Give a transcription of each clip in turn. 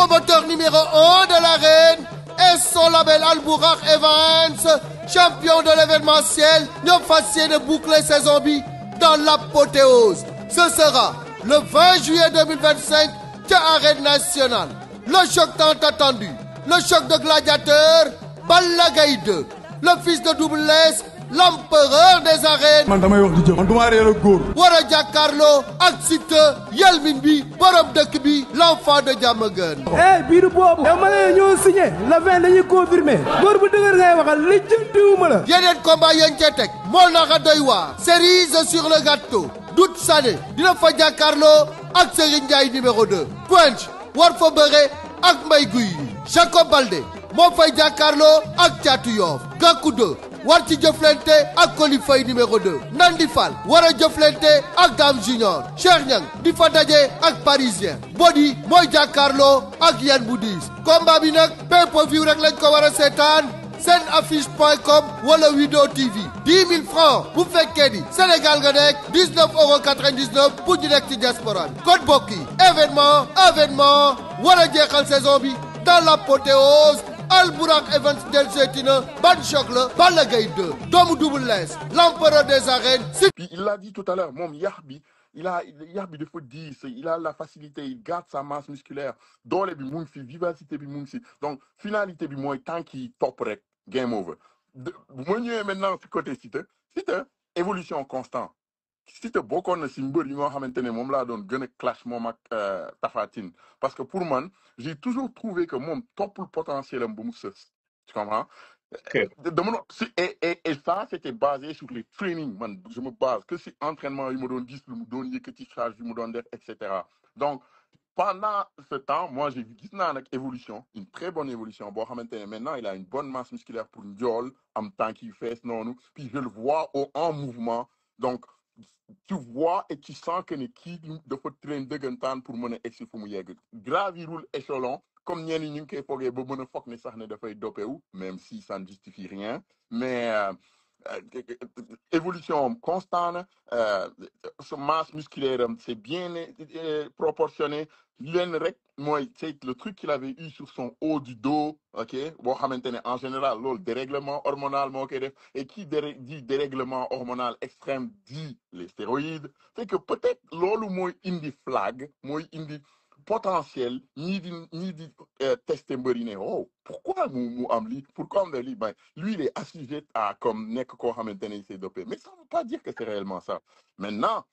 promoteur numéro 1 de l'arène, et son label Albourakh Events, champion de l'événementiel, ñoo fas yéene boucler saison bi dans l'apothéose. Ce sera le 20 juillet 2025 ca Arène Nationale. Le choc tant attendu, le choc de gladiateurs, Balla Gaye 2, le fils de Double Less, l'empereur des arènes. man damay wax di jëf man du ma réer ak góor. war a jàkkaarloo ak Siteu yelmin bi borom dëkk bi l'enfant de Diamaguène. biiru boobu. yow ma ne ñoo signé le 20 dañuy confirmé. góor bu dëgër ngay waxal li jëntiwuma la. yeneen combat yéen ca teg moo naka doy waar. cerise sur le gâteau. Doudou Sané dina fa jàkkaarloo ak Serigne Ndiaye numéro 2. Punch war fa bëre ak Mbaye Guy Jacob Baldé moo fay jàkkaarloo ak Thiatou Yoff. Gakou 2 war ci jëflante ak Coly Faye numéro 2. Nandi Fall war a jëflante ak Dame Junior. Cheikh Niang di fa daje ak Parisien. Bodi mooy jàkkaarloo ak Yann bu diis. combat bi nag pay-per-view rek lañ ko war a seetaan seen affiche.com wala Wido TV 10 000 francs bu fekkee ni Sénégal nga nekk 19,99 € pour ñu nekk ci diaspora bi. kon bokk yi événement war a jeexal saison bi dans l'apothéose. Albourakh Events del seetina ban choc la Balla Gaye 2 doomu Double Less l'empereur des arènes. Puis il l'a dit tout à l'heure moom yax bi yax bi dafa diis, il a la facilité, il garde sa masse musculaire, doole bi mu ngi fi, vivacité bi mu ngi si, donc finalité bi mooy tant qu'il topp rek game over. Bu ma ñëwee maintenant si côté Siteu évolution constante. Siteu bokkoon na si mbër yi nga xamante ne moom laa doon gën a clash moom ak Tapha Tine parce que pour man j'ai toujours trouvé que moom toppul potentiel am ba mu sës, tu comprends. dama et ça c'était basé sur les trainings, man je me base que si entraînement yi ma doon gis lu mu doon yëkkati charge yi mu doon def et cetera. Donc pendant ce temps moi j'ai gis naa nag évolution, une très bonne évolution boo xamante ne maintenant il a une bonne masse musculaire pour njool am temps qu'il fees noonu, puis je le vois en mouvement, donc tu vois et tu sens que ne kii dafa train dëggantaan pour mën a egsi fu mu yegg. Gravirul échelon comme ñenn ñi ñu ngi koy foogee ba mën a foog ne sax ne dafay doppewu, même si ça ne justifie rien, mais évolution constante, sa masse musculaire c'est bien proportionné. Leen rek mooy c'est le truc qu'il avait eu sur son haut du dos, ok, boo xamante ne en général loolu dérèglement hormonal moo koy def, et qui dit dérèglement hormonal extrême dit les stéroïdes, c'est que peut-être loolu mooy indi flag, mooy indi potentiel ñii di tester mbëri ne oh pourquoi mu am lii, pourquoi am na lii, ben lui il est assujet à comme nekk koo xamante ne il s'est dopé, mais ça ne veut pas dire que c'est réellement ça. Maintenant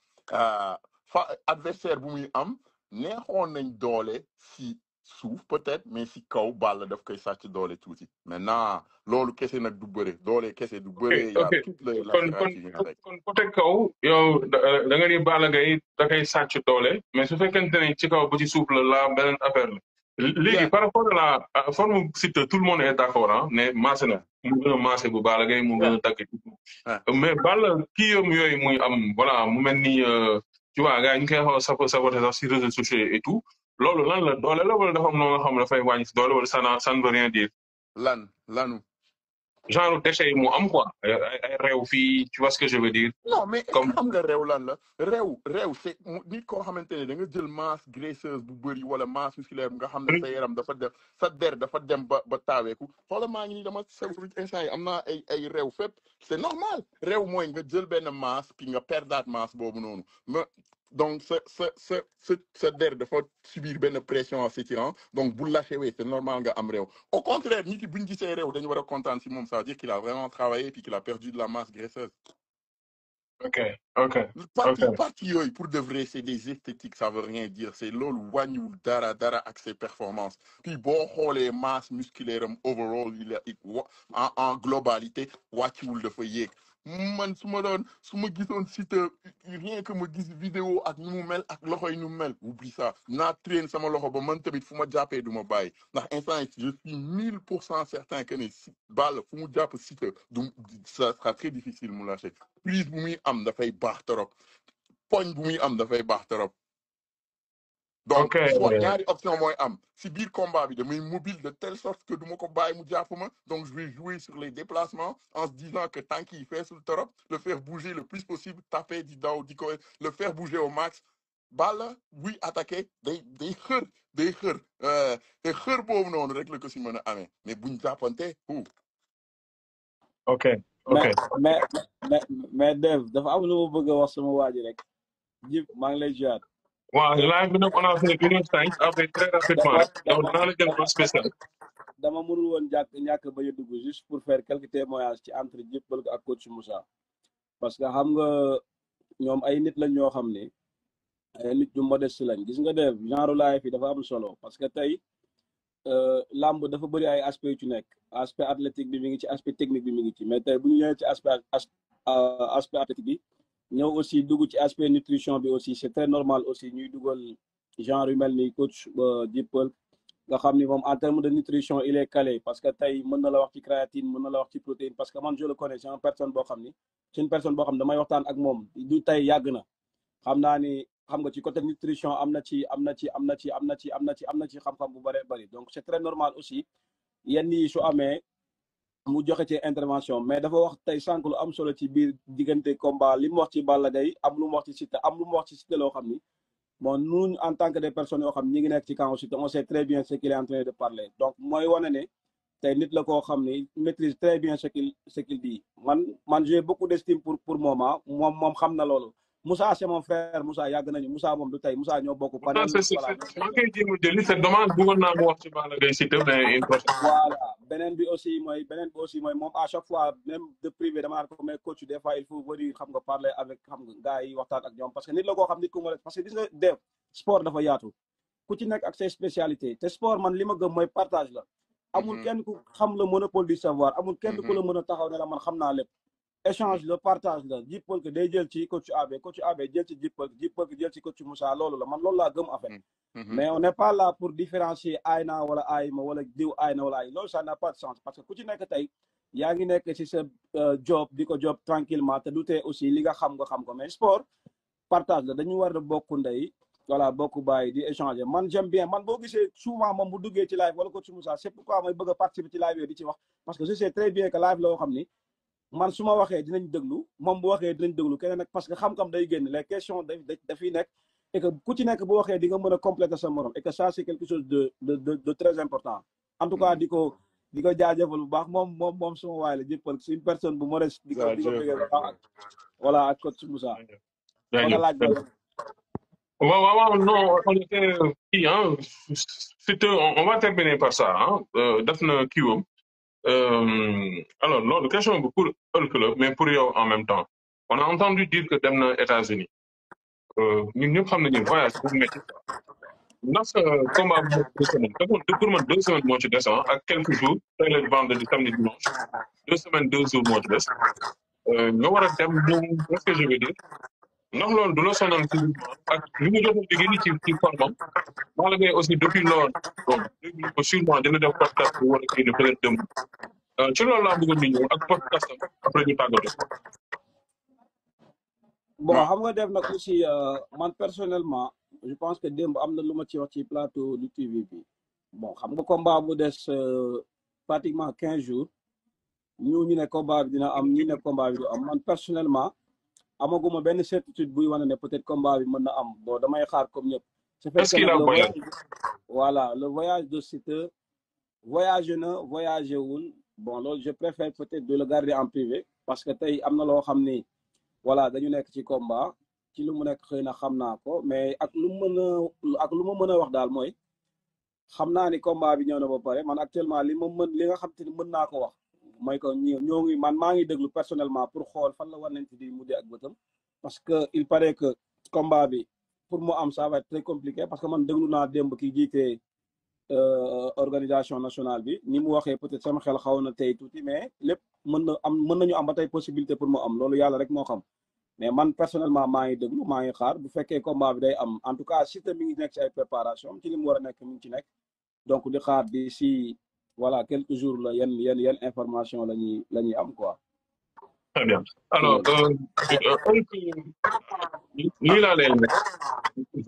adversaire bu muy am neexoon nañ doole si suuf peut-être, mais si kaw Balla daf koy sàcc doole tuuti. Maintenant loolu kese nag du bëre, doole kese du bëre. ok kon côté kaw yow da nga ni Balla Gaye da koy sàcc doole, mais su fekkente ne ci kaw ba ci suuf la beneen affaire la. léegi par rapport à la forme Siteu tout le monde est d'accord ah ne maase na mu gën a maase bu Balla Gaye mu gën a dagg mais Balla kii yooyu muy am voilà mu mel ni tu vois gars yi ñu koy xaw a saboté sax si réseaux sociaux et tout loolu lan la doole la wala dafa am loo nga xam ne dafay wàññi si doole wala ça ne veut rien dire. lanu genre déchets yi mu am quoi ay réew fii, tu vois ce que je veux dire. non mais comme xam nga réew lan la réew c'est nit koo xamante ne da nga jël masse graisseuse bu bëri wala masse musculaire nga xam ne sa yaram dafa def sa der dafa dem ba taaweeku xoola maa ngi nii dama seetlu instant yi am naa ay réew fépp, c'est normal. réew mooy nga jël benn masse puis nga perdaat masse boobu noonu, donc sa der dafa subir benn pression en s'étirant, donc bu lâché wee c'est normal nga am réew. Au contraire nit yi bu ñu gisee réew dañu war a kontaan si moom, ça veut dire qu'il a vraiment travaillé puis qu'il a perdu de la masse graisseuse. ok parti yooyu pour de vrai c'est des esthétiques, ça veut rien dire, c'est loolu wàññiwul dara ak ses performances. Puis boo xoolee masse musculaire am overall en globalité wàcciwul dafa yéeg. Man su ma gisoon Siteu rien que ma gis vidéo ak ni mu mel ak loxo yi nu mu mel, oublie ça, naa train sama loxo ba man tamit fu ma jàppee du ma bàyyi, ndax instant je suis 1000% certain que ne Balla fu mu jàpp Siteu ça sera très difficile mu lâcher. Prise bu muy am dafay baax trop, poñ bu muy am dafay baax trop. Donc soit ñaari option mooy am si biir combat bi damay mobile de telle sorte que du ma ko bàyyi mu jàpp ma, donc je vais jouer sur les déplacements en se disant que tant qu'il fait sur le torop, le faire bouger le plus possible, taper di daw di ko le faire bouger au max, Balla buy attaqué day xër te xër boobu noonu rek la ko si mën a amee mais buñ jàppante ok mais mais mais Dev dafa am lu ma bëgg a wax sama waa ji rek Jib maa ngi lay ziar. waaw live bi nag on a fait 1h05 après très rapidement rek donc dinaa la jël en spécial. dama mënul woon ñàkk ba ñu dugg juste pour faire quelques témoignages ci entre Jib Peulh ak coach Moussa parce que xam nga ñoom ay nit lañ ñoo xam ne ay nit ñu modeste lañ gis nga Dev genre live yi dafa am solo parce que tey làmb dafa bëri ay aspect yu ci nekk aspect athlétique bi mi ngi ci aspect technique bi mi ngi ci mais tey bu ñu ñëwee ci aspect athlétique bi ñëw aussi dugg ci aspect nutrition bi aussi c'est très normal aussi ñuy dugal genre yu mel ni coach Jib Peulh nga xam ni moom en terme de nutrition il est calé parce que tey mën na la wax ci créatine mën na la wax ci protéine parce que man je le connais c'est une personne boo xam ni c'est une personne boo xam ne damay waxtaan ak moom du tey yàgg na xam naa ni xam nga ci côté nutrition am na ci xam-xam bu bëree bëri donc c'est très normal aussi yenn yi su amee mu joxe ci intervention mais dafa wax tey sànq lu am solo ci biir diggante combat li mu wax ci Balla Gaye am lu mu wax ci Siteu am lu mu wax ci Siteu loo xam ni bon nous en tant que des personnes yoo xam ñi ngi nekk ci camp Siteu on sait très bien ce qu'il est en train de parler donc mooy wane ne tey nit la koo xam ni maîtrise très bien ce qu'il dit man j'ai beaucoup d'estime pour moment moom xam na loolu Moussa c'est mon frère Moussa yàgg nañu Moussa moom du tey Moussa ñoo bokk panel c'est dommage bëggoon naa mu wax ci Balla Gaye Siteu mais une prochaine. voilà beneen bi aussi mooy moom à chaque fois même de privé dama naan ko mais coach des fois il faut venir xam nga parler avec xam nga gars yi waxtaan ak ñoom parce que nit la koo xam nit ku ma parce que gis nga def sport dafa yaatu ku ci nekk ak ses spécialités te sport man li ma gëm mooy partage la amul kenn ku xam le monopole du savoir amul kenn ku la mën a taxaw ne la man xam naa lépp échange le partage la Jib Peulh day jël ci coach AB jël ci Jib Peulh jël ci coach Moussa loolu la man loolu laa gëm en fait mais on n'est pas là pour différencier aay naa wala aay ma wala diw aay na wala aay loolu ça n'a pas de sens parce que ku ci nekk tey yaa ngi nekk ci sa job di ko job tranquillement te du tee aussi li nga xam ko mais sport partage la dañu war a bokk ndey voilà bokk bàyyi di échanger man j'aime bien man boo gisee souvent moom bu duggee ci live wala coach Moussa c'est pourquoi mooy bëgg a participer ci live yooyu di ci wax parce que je sais très bien que live la yoo xam ni man su ma waxee dinañ déglu moom bu waxee dinañ déglu keneen nag parce que xam-xam day génn les questions dafiy nekk et que ku ci nekk bu waxee di nga mën a compléter sa morom et que ça c'est quelque chose de très important en tout cas di ko jaajëfal bu baax moom suma waay la Jib Peulh c'est une personne bu modeste di ko bëggee baax voilà ak coach Moussa wala laaj waaw non on était kii Siteu on va terminer par ça def na kiiwam alors loolu question bi pour Peulh la mais pour yow en même temps on a entendu dire que dem na États-Unis ñun ñëpp xam nañu voyage bu métti ndax combat bu 2 semaines te pour man 2 semaines moo ci des ak quelques jours tey la vendredi samedi dimanche 2 semaines 2 jours moo ci des nga war a dem qu'est-ce que je veux dire ndax loolu du la sonal ci ak li mu jot a liggéey ci formam Balla Gaye aussi depuis loolu bon déglu ko sûrement dina def podcast bu war a kii peut-être dem ci loolu laa bëggoon di ñëw ak podcast après ñu tàggatoo. bon xam nga def nag aussi man personnellement je pense que démb am na lu ma ci wax ci plateau du TV bi bon xam nga combat bu des pratiquement 15 jours ñu ne combat bi dina am ñi ne combat bi du am man personnellement amaguma benn certitude buy wane ne peut-être combat bi mën na am bon damay xaar comme ñëpp. est-ce qu'il a voyagé voilà le voyage de Siteu voyagé wul bon loolu je préfère peut-être de le garder en privé parce que tey am na loo xam ni voilà dañu nekk ci combat ci lu mu nekk xëy na xam naa ko mais ak lu ma mën a wax daal mooy xam naa ni combat bi ñëw na ba pare man actuellement li nga xam te ni mën naa ko wax mooy que ñoo ngi man maa ngi déglu personnellement pour xool fan la war nañ ci di mujjee ak bëtam parce que il paraît que combat bi pour mu am ça va être très compliqué parce que man déglu naa démb ki jiite organisation nationale bi ni mu waxee peut-être sama xel xaw na tey tuuti mais lépp mën nañu am ba tey possibilité pour mu am loolu yàlla rek moo xam mais man personnellement maa ngi déglu maa ngi xaar bu fekkee combat bi day am en tout cas Siteu mi ngi nekk ci ay préparation ci li mu war a nekk mi ngi ci nekk donc di xaar di si voilà quelques jours la yan information la ñuy am quoi. Très bien alors lii laa leen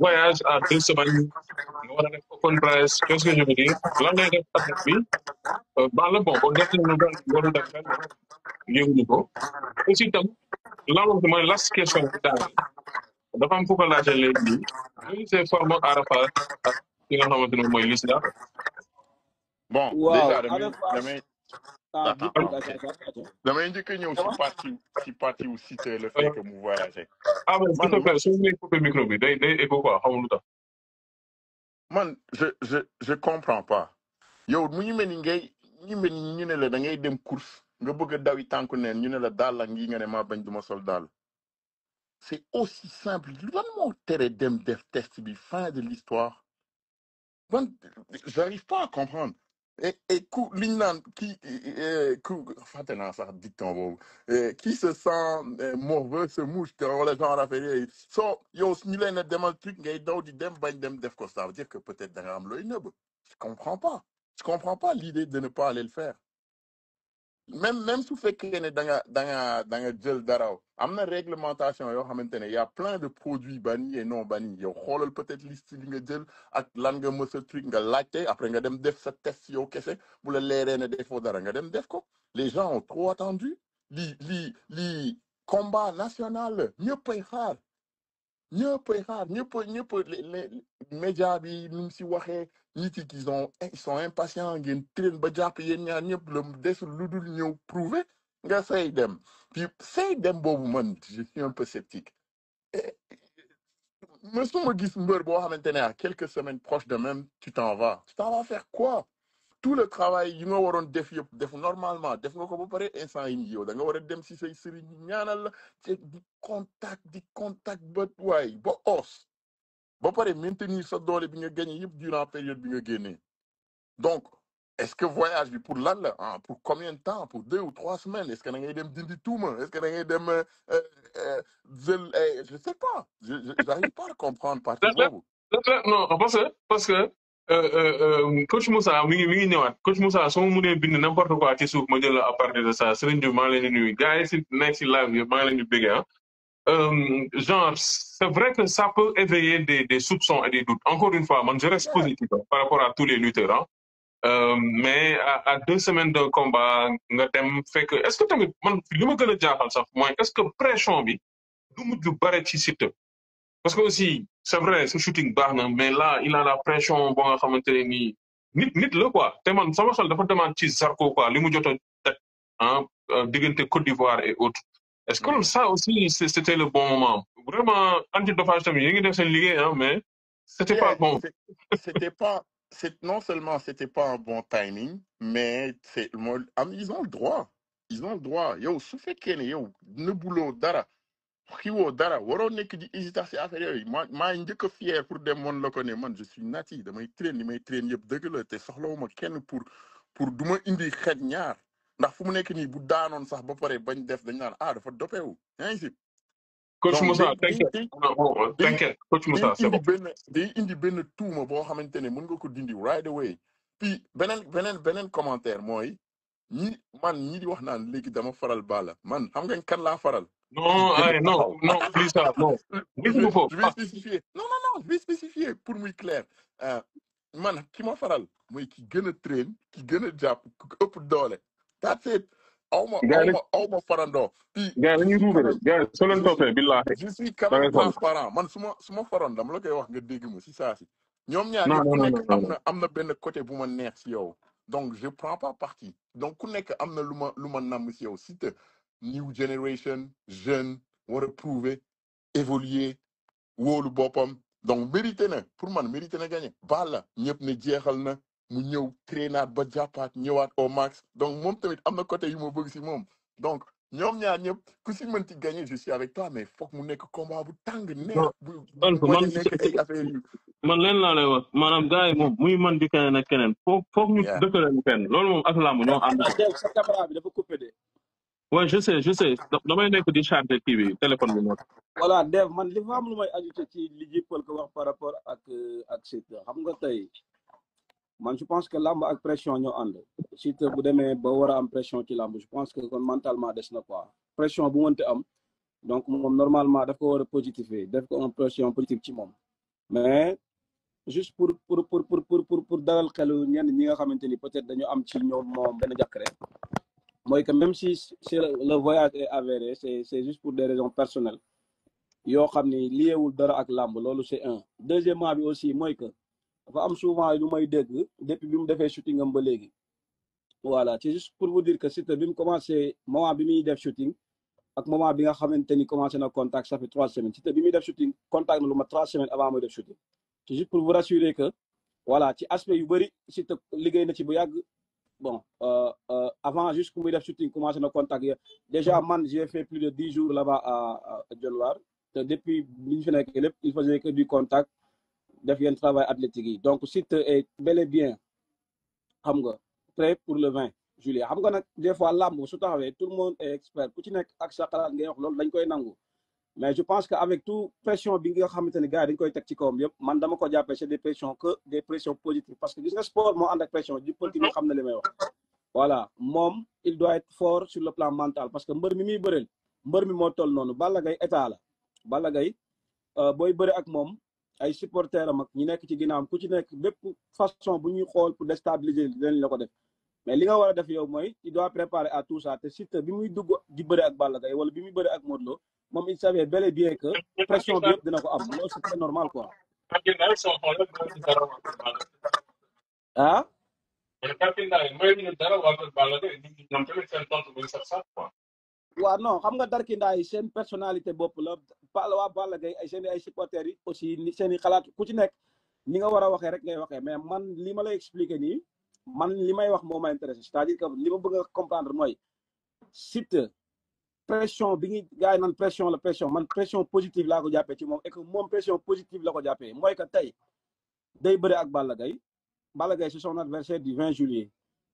voyage à 2 semaines nga war a def open press qu'est-ce que je veux dire lan lay def affaire bi Balla bon def nañu waru def fenn yënguñu ko aussi tam lan mooy last question bi daal dafa am fu ko laajte léegi c'est forme Arafat ak ki nga xamante ne mooy Lisla. Bon, waaw déjà Arafat damay njëkk a ñëw si parti wu Siteu le fait que mu voyagé. Ah mais s'il te plaît soo mënee couper micro bi day écho quoi xamul lu tax. Man je comprends pas. Yow mu ñu mel ni ñu ne la da ngay dem course nga bëgg a dawi tànku neen ñu ne la daal la ngi nga ne maa bañ duma sol daal. C'est aussi simple. Lan moo tere dem def test bi fin de l'histoire. Man, j'arrive pas à comprendre. Et liñ naan fàtte naa sax dicton boobu qui se sent morveux se mouche te wala genre affaire yooyu so yow ñu leen a demal truc ngay daw di dem bañ dem def ko ça veut dire que peut-être da nga am looy nëbb. Je comprends pas l'idée de ne pas aller le faire. Même su fekkee ne da nga jël dara am na réglementation yoo xamante ne y a plein de produits bannis et non bannis yow xoolal peut-être liste li nga jël ak lan nga mës a truc nga laajte après nga dem def sa test yow kese bu la leeree ne defoo dara nga dem def ko les gens ont trop attendu lii combat national la ñëppay xaar ñëpp les médias bi nu mu si waxee nit yi ils sont impatients ngeen train ba jàpp yéen ñaar ñëpp la desul lu dul ñëw prouver nga say dem puis say dem boobu man je suis un peu sceptique mësuma gis mbër boo xamante ne à quelques semaines proches de même tu t'en vas faire quoi tout le travail yi nga waroon def yëpp def normalement def nga ko ba pare instant yi yow da nga war a dem si say sëriñ ñaanal la ci di contact ba waay ba os ba pare maintenir sa doole bi nga gagné yëpp durant période bi nga génnee donc est-ce que voyage bi pour lan la pour combien de temps pour 2 ou 3 semaines est-ce que da ngay dem dindi tuuma est-ce que da ngay dem jël je sais pas j'arrive pas à comprendre partie boobu non parce que coach Moussa mi ngi ñëwaat coach Moussa soo mënee bind n'importe quoi ci suuf ma jël la à partir de ça Serigne Diouf maa ngi leen di nuyu gars yi si nekk si live yi maa ngi leen di bëggee genre c'est vrai que ça peut éveiller des soupçons et des doutes encore une fois man je reste positif par rapport à tous les lutteurs mais à 2 semaines de combat nga dem fekk est-ce que tamit man li ma gën a jaaxal sax mooy est-ce que pression bi du mujj bare ci Siteu parce que aussi c'est vrai ce shooting baax na mais là il a la pression boo nga xamante ne nii nit la quoi te man sama xel dafa demande ci Zarko quoi li mu jot a teg diggante Côte d'Ivoire et autres est-ce que ça aussi c'était le bon moment vraiment antidopage tamit yi ngi def seen liggéey mais c'était pas bon non seulement c'était pas un bon timing mais ils ont le droit yow su fekkee ne yow nëbbuloo dara xiwoo dara waroo nekk di hésiter ci affaire yooyu maa njëkk a fier pour dem woon la ko ne man je suis nati damay train li may train yëpp dëgg la te soxlawuma kenn pour du ma indi xet ñaar ndax fu mu nekk nii bu daanoon sax ba pare bañ def dañ naan dafa doppewu ainsi coach Moussa t'inquiète coach Moussa c'est bon day indi benn tuuma boo xamante ne mën nga ko dindi right away puis beneen commentaire mooy ñi di wax naan léegi dama faral Balla man xam nga kan laa faral non oublie ça non je vais spécifier non je vais spécifier pour muy clair man ki ma faral mooy ki gën a train ki gën a jàpp ki ëpp doole that's it aw ma farandoo gars dañuy ruube gars soo leen toppee billahi je suis quand même transparent man su ma faroon dama la koy wax nga dégg ma si saa si ñoom ñaar ñëpp ku nekk am na benn côté bu ma neex si yow donc je prends pas parti donc ku nekk am na lu ma namm si yow si te new generation jeune war a prouver évoluer wóolu boppam donc mérité na pour man mérité na gagné Balla ñëpp ne jeexal na mu ñëw traînaat ba jàppaat ñëwaat au max donc moom tamit am na côté yu ma bëgg si moom donc ñoom ñaar ñëpp ku si mënti gagné je suis avec toi mais foog mu nekk combat bu tàng neex bu nekk ay affaire yu man leen laa lay wax maanaam gars yi moom muy man di keneen ak keneen foog ñu dëkkaleen fenn loolu moom ak làmb ñoo ànd sa caméra bi dafa coupé de ouais je sais damay nekk di charger kii bi téléphone bi moo voilà Dev man li fa am lu may ajouté ci li Jipal ko wax par rapport ak Siteu xam nga tey man je pense que làmb ak pression ñoo ànd Siteu bu demee ba war a am pression ci làmb je pense que kon mentalement des na quoi pression bu mënte am donc moom normalement daf ko war a positiver def ko une pression positive ci moom mais juste pour dalal xelu ñenn ñi nga xamante ni peut-être dañu am ci ñoom moom benn jàkkare mooy que même si le voyage est avéré c'est juste pour des raisons personnelles yoo xam ni liéwul dara ak làmb loolu c'est un deuxièmement bi aussi mooy que dafa am souvent lu may dégg depuis bi mu defee shooting am ba léegi voilà c'est juste pour vous dire que Siteu bi mu commencé moment bi muy def shooting ak moment bi nga xamante ni commencé na contact ça fait 3 semaines Siteu bi muy def shooting contact na lu ma 3 semaines avant muy def shooting c'est juste pour vous rassurer que voilà ci aspect yu bëri Siteu liggéey na ci bu yàgg bon avant juste muy def shooting commencé na contact ya déjà man j'ai fait plus de 10 jours là-bas à Dionewar te depuis bi ñu fi nekk lépp il faisait que du contact def yenn travail athlétique yi donc Siteu est bel et bien xam nga prêt pour le 20 juillet xam nga nag des fois làmb su taxawee tout le monde est expert ku ci nekk ak sa xalaat ngay wax loolu dañ koy nangu mais je pense que avec tout pression bi nga xamante ne gars yi dañ koy teg ci kawam yëpp man dama ko jàppee c'est des pressions que des pressions positives parce que gis nga sport moo ànd ak pression du politique bi xam na li may wax voilà moom il doit être fort sur le plan mental parce que mbër mi muy bëreel mbër mi moo toll noonu Balla Gaye état la Balla Gaye booy bëre ak moom ay supporters am ak ñi nekk ci ginnaawam ku ci nekk bépp façon bu ñuy xool pour déstabiliser leen la ko def mais li nga war a def yow mooy il doit préparer à tout ça te Siteu bi muy dugg di bëre ak Balla Gaye wala bi muy bëre ak Modou Lo moom il savait bel et bien que pression bi yëpp dina ko am loolu c'est très normal quoi. ah. waaw non xam nga darkindaa yi seen personnalité bopp la waa Balla Gaye ay seen ay supporters yi aussi ni seen i xalaat ku ci nekk ni nga war a waxee rek ngay waxee mais man li ma lay expliquer nii man li may wax moo ma intéressé c'est-à-dire que li ma bëgg a comprendre mooy Siteu pression bi ngi gars yi naan pression la pression man pression positive laa ko jàppee ci moom et que moom pression positive la ko jàppee mooy que tey day bëre ak Balla Gaye Balla Gaye c'est son adversaire du 20 juillet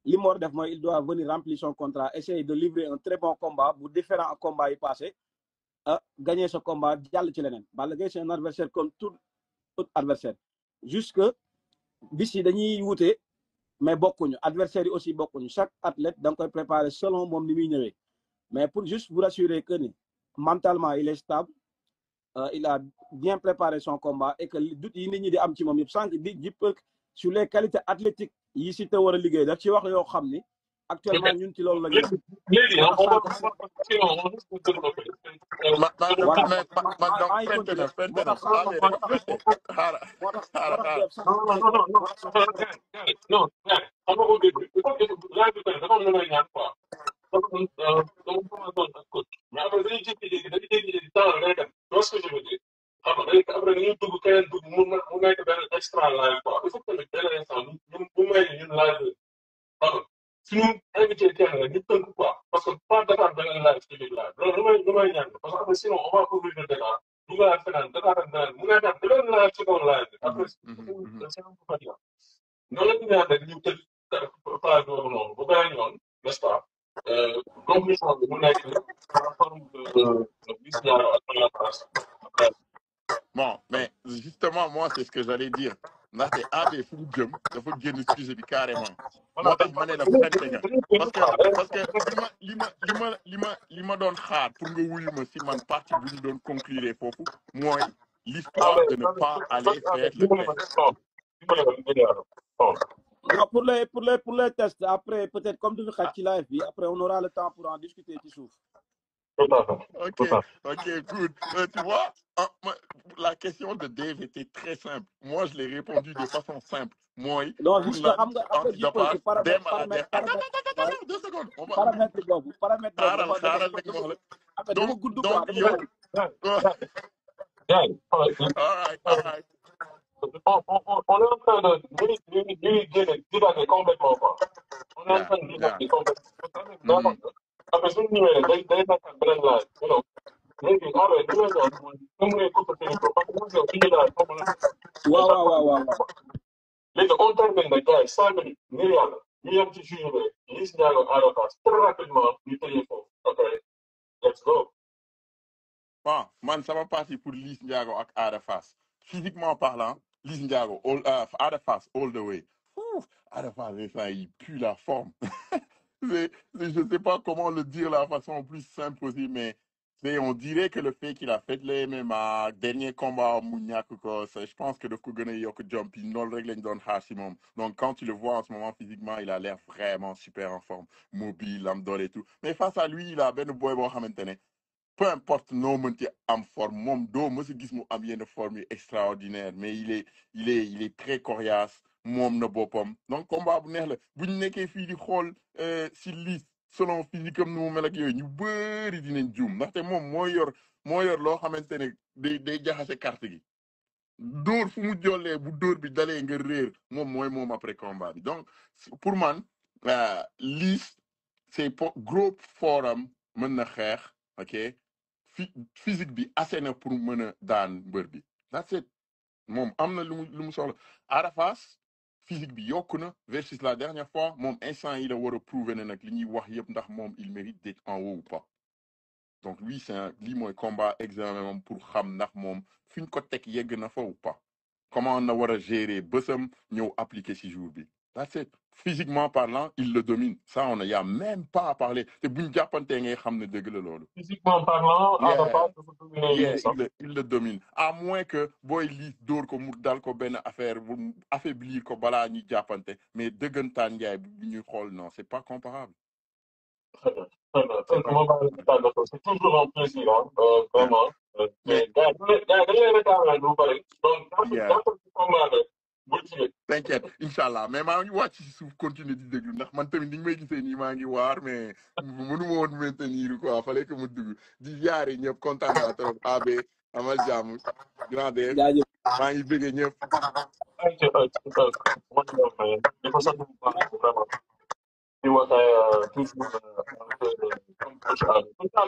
li mu war a def mooy il doit venir remplir son contrat essayer de livrer un très bon combat bu différent ak combat yi passé gagner ce combat jàll ci leneen Balla Gaye c'est un adversaire comme tout autre adversaire juste que bis yi dañuy wute mais bokkuñu adversaire yi aussi bokkuñu chaque athlète da nga koy préparer selon moom ni muy ñëwee mais pour juste vous rassurer que ni mentalement il est stable il a bien préparé son combat et que doute yi nit ñi di am ci moom yëpp sànq di jëpp sur les qualités athlétiques yi Siteu war a liggéey daf ci wax yoo xam ni actuellement ñun ci loolu la ñu. léegi suñu invité kenn rek ñu tënk quoi parce que pas Dakar beneen live ci biir live loolu lu may ñaan parce que après sinon on va couvrir le Dakar dugalaat feneen Dakar ak beneen mu nekkaat beneen live ci kaw live bi après c'est un peu fatigant noonu la ñu ñaan rek ñu tëj page boobu noonu bu beneen yoon n'est-ce pas conclusion bi mu nekk en forme de bis ñaaro ak la France après bon mais justement moi c'est ce que j'allais dire ndaxte AB fu mu jëm dafa génn sujet bi carrément moo tax ma ne la fente nga parce que li ma doon xaar pour nga wuyu ma si man partie bu ñu doon conclure foofu mooy l'histoire de ne pas aller faire le test. Non, pour les tests après peut-être comme tu veux xaj ci live bi après on aura le temps pour en discuter ci suuf. Ok, good. Tu vois, la question de Dave était très simple. Moi, je l'ai répondu de façon simple. Moi, non, juste xam nga après ji ko ci Attends, 2 secondes. Paramètre boobu Donc, yo. All right. On est en train de divaguer complètement quoi. On est en train de divaguer complètement. Après suñu ñëwee day nekk beneen laaj léegi après li may doon mooy comme ngay coupe téléphone parce que mu ngi fi ñu daal comme la waaw léegi on termine nag gars yi 5 minutes ngir yàlla ñu yem ci juillet bi Liss Ndiago Ada Fass très rapidement ñu tëjee foofu ok let's go. Bon, man, ça va partir pour Liss Ndiago ak Ada Fass. Physiquement parlant, Liss Ndiago, Ada Fass all the way. Ada Fass, il pue la forme. Je ne sais pas comment le dire de la façon plus simple aussi, mais on dirait que le fait qu'il a fait le MMA, dernier combat au Mouniak, je pense que le Kogone Yok Jumpy, non le règle donne Hashimom. Donc quand tu le vois en ce moment physiquement, il a l'air vraiment super en forme, mobile, l'amdol et tout. Mais face à lui, il a ben boy maintenant. peu importe noo mënti am forme moom doo mës a gis mu am yenn forme yu extraordinaire mais il est très coriace moom na boppam donc combat bu neex la bu ñu nekkee fii di xool si liste selon physique am nu mu mel ak yooyu ñu bëri dinañ juum ndaxte moom moo yor loo xamante ne day jaxase carte gi dóor fu mu jollee bu dóor bi dalee nga réer moom après combat bi donc pour man liste c'est gros forum mën na xeex ok physique bi assez na pour mën a daan mbër bi that's it moom am na lu mu soxla Ada Fass physique bi yokku na versus la dernière fois moom instant yi la war a prouver ne nag li ñuy wax yëpp ndax moom il mérite d'être en haut ou pas donc lui lii mooy combat examen moom pour xam ndax moom fi ñu ko teg yegg na fa ou pas comment na war a gérer bësam ñëw appliquer si jour bi that's it physiquement parlant il le domine ça on y a même pas à parler te buñ jàppantee ngay xam ne dëgg la loolu physiquement parlant Ada Fass dafa dominer il le domine à moins que booy lii dóor ko mu dal ko benn affaire bu affaiblir ko balaa ñuy jàppante mais dëggantaan njaay bu ñuy xool non c'est pas comparable. Très bien. C'est toujours un plaisir, hein, vraiment. Mais t'inquiète Inch'Allah mais maa ngi wàcc si suuf continuer di déglu ndax man tamit ni nga may gisee nii maa ngi waar mais mënu ma woon maintenir quoi fallait que mu dugg di ziare ñëpp kontaan naa trop AB amal jàmm grand D maa ngi bëggee ñëpp. Il was toujours comme coach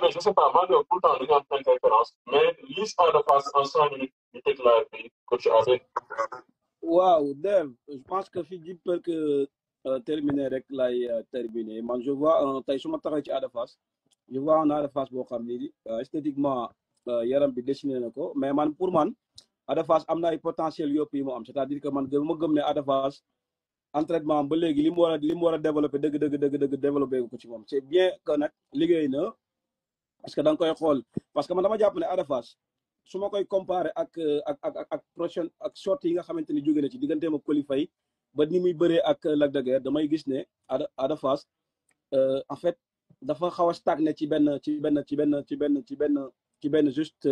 mais je sais pas, moi, tout le temps, il y a une conférence, mais liste Ada Fass en 100 minutes, il était là, coach Adé. Waaw, Dev, je pense que fi di peut que terminer rek lay terminer. Man, je vois tey su ma taxee ci Ada Fass, je vois un Ada Fass boo xam ni esthétiquement yaram bi dessiné na ko, mais man pour man Ada Fass am na ay potentiel yëpp yi mu am, c'est-à-dire que man ma gëm ne Ada Fass entraînement ba léegi li mu war a développé dëgg développé ko ci moom c'est bien que nag liggéey na parce que da nga koy xool parce que man dama jàpp ne Ada Fass su ma koy comparé ak prochaine ak sortie yi nga xamante ni jóge na ci digganteem ak Coly Faye ba ni muy bëree ak Lac de Guiers damay gis ne Ada Fass en fait dafa xaw a stagné ci benn juste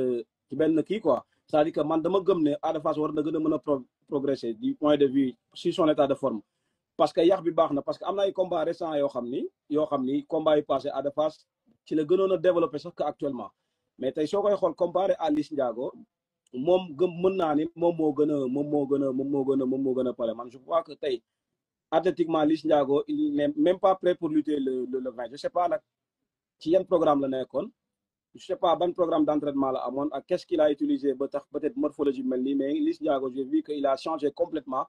ci benn kii quoi c'est-à-dire que man dama gëm ne Ada Fass war na gën a mën a progresser du point de vue sur son état de forme parce que yax bi baax na parce que am na ay combat récent yoo xam ni combat yi passé Ada Fass ci la gënoon a développé sax que actuellement mais tey soo koy xool comparé à Liss Ndiago moom mën naa ni moom moo gën a pare man je crois que tey athlétiquement Liss Ndiago il n'est même pas prêt pour lutter le 20 je sais pas nag ci yan programme la nekkoon je sais pas ban programme d'entraînement la amoon ak qu'est-ce qu'il a utilisé ba tax peut-être morphologie mel nii mais Liss Ndiago j'ai vu que il a changé complètement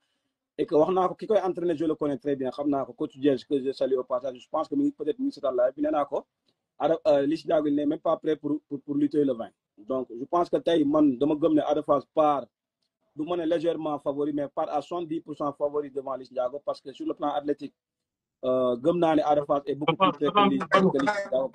et que wax naa ko ki koy entraîner je le connais très bien xam naa ko coach Diège que je salue au passage je pense que peut-être mi ngi seetaan live bi nee naa ko Liss Ndiago il n'est même pas prêt pour lutter le 20 donc je pense que tey man dama gëm ne Ada Fass part du ma ne légèrement favori mais part à 70% favori devant Liss Ndiago parce que sur le plan athlétique gëm naa ne Ada Fass est beaucoup plus prêt que Liss Ndiago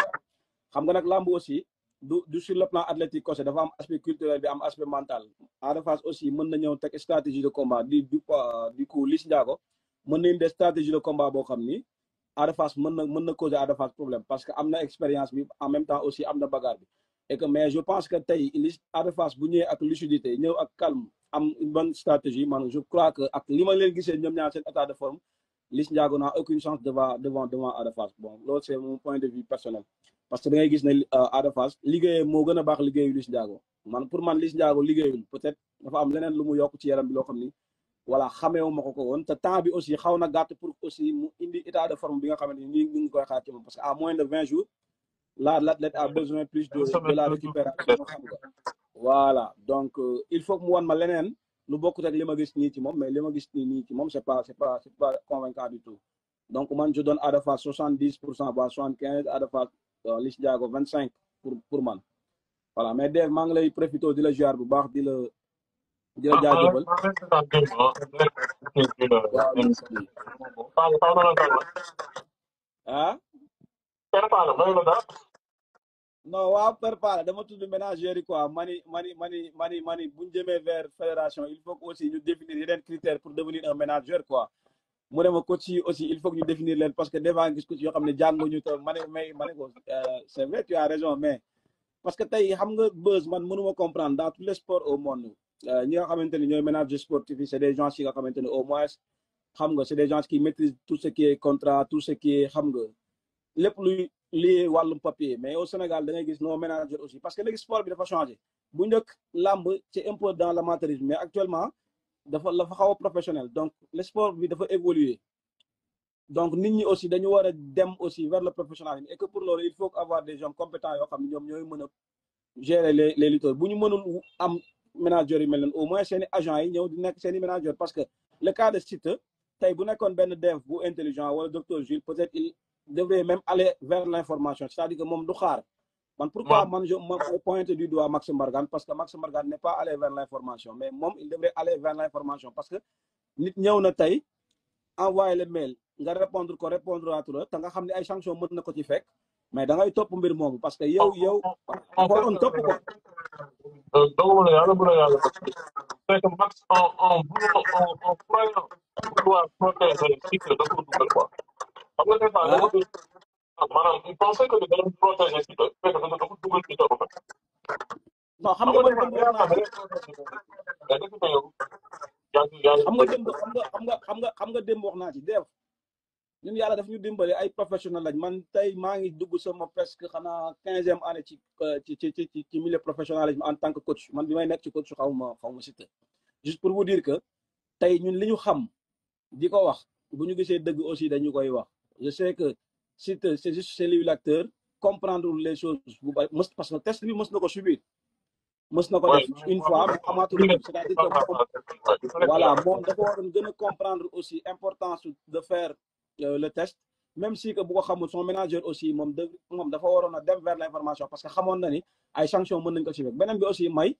xam nga nag lamb aussi du sur le plan athlétique kose dafa am aspect culturel bi am aspect mental Ada Fass aussi mën na ñëw teg stratégie de combat du coup Liss Ndiago mën na indi stratégie de combat boo xam ni Ada Fass mën na causer Ada Fass problème parce que am na expérience bi en même temps aussi am na bagarre bi et que mais je pense que tey Ada Fass bu ñëwee ak lucidité ñëw ak calme am une bonne stratégie man je crois que ak li ma leen gisee ñoom ñaar seen état de forme Liss Ndiago n'a aucune chance devant Ada Fass bon loolu c'est mon point de vue personnel parce que da ngay gis ne Ada Fass liggéeyee moo gën a baax liggéeyu Liss Ndiago pour man Liss Ndiago liggéeyul peut-être dafa am leneen lu mu yokk ci yaram bi loo xam ni voilà xameewu ma ko woon te temps bi aussi xaw na gàtt pour aussi mu indi état de forme bi nga xamante ni ñu ngi koy xaar ci moom parce que à moins de 20 jours là l'athlète a besoin plus de la récupération xam nga voilà donc il faut que mu wan ma leneen lu bokkut ak li ma gis nii ci moom mais li ma gis nii ci moom c'est pas convaincant du tout donc man je donne Ada Fass 70% voire 75 Ada Fass Liss Ndiago 25 pour man voilà mais Dave maa ngi lay profité di la ziar bu baax di la jaajëfal ah non waaw préparé dama tudd ménagères yi quoi mani buñu jëmee vers fédération il faut que aussi ñu définir yeneen critères pour devenir un ménageur quoi mu ne ma coach yi aussi il faut que ñu définir leen parce que des fois gis coach yoo xam ne jànguñu te ma ne ko c'est vrai tu as raison mais parce que tey xam nga buzz man mënuma comprendre dans tous les sports au monde ñi nga xamante ni ñooy manager sportif yi c'est des gens yi nga xamante ni au moins xam nga c'est des gens qui maîtrisent tout ce qui est contrat tout ce qui est xam nga lépp luy lié wàllum papier mais au Sénégal da ngay gis nos managers aussi parce que léegi sport bi dafa changé bu njëkk làmb c'est un peu dans l'amateurisme mais actuellement dafa xaw a professionnel donc le sport bi dafa évoluer donc nit ñi aussi dañu war a dem aussi vers le professionnalisme et que pour loolu il faut avoir des gens compétents yoo xam ne ñoom ñooy mën a gérer les lutteurs bu ñu mënul am managers yi mel noonu au moins seeni agents yi ñëw di nekk seeni managers parce que le cas de Siteu tey bu nekkoon benn dev bu intelligent wala docteur Jules peut-être il devrait même aller vers l'information c'est-à-dire que moom du xaar man pourquoi man je pointe du doigt Max Mbargane parce que Max Mbargane n'est pas allé vers l'information mais moom il devrait aller vers l'information parce que nit ñëw na tey envoyer le mail nga répondre atu la te nga xam ne ay sanctions mën na ko ci fekk mais da ngay topp mbir moomu parce que yow waroon topp ko. doguma la yàlla bu la yàlla c'est que Max en croyant vouloir protéger Siteu da ko dugal quoi xam nga des fois maanaam il pensait que da doon protéger Siteu fekk da ko dugal Siteu en fait. non xam nga man démb wax naa xam nga démb wax naa ci def ñun yàlla daf ñu dimbali ay professionnel lañ man tey maa ngi dugg sama presque xanaa 15e année ci milieu professionnalisme en tant que coach man bi may nekk ci coach xaw ma Siteu juste pour vous dire que tey ñun li ñu xam di ko wax bu ñu gisee dëgg aussi dañu koy wax je sais que Siteu c'est juste c'est lui l'acteur comprendre les choses bu bari parce que test bi mës na ko subir mës na ko def une fois mais amaatul c'est-à-dire que voilà moom dafa waroon gën a comprendre aussi importance de faire le test même si que bu ko xamul son manager aussi moom dafa waroon a dem vers l'information parce que xamoon na ni ay sanctions mën nañ ko ci fekk beneen bi aussi may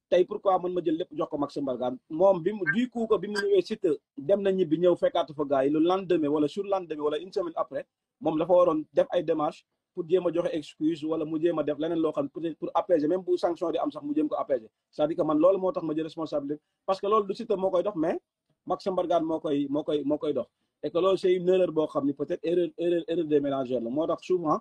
tey pourquoi man ma jël lépp jox ko Max Mbargane moom bi mu du coup que bi mu ñëwee Siteu dem na ñibbi ñëw fekkaatu fa gars yi le lendemain wala sur lendemain wala une semaine après moom dafa waroon def ay démarches pour jéem a joxe excuse wala mu jéem a def leneen loo xam peut-être pour apaiser même bu sanction di am sax mu jéem ko apaiser c'est-à-dire que man loolu moo tax ma jël responsabilité parce que loolu du Siteu moo koy dox mais Max Mbargane moo koy dox et que loolu c'est une erreur boo xam ni peut-être erreur des managers la moo tax souvent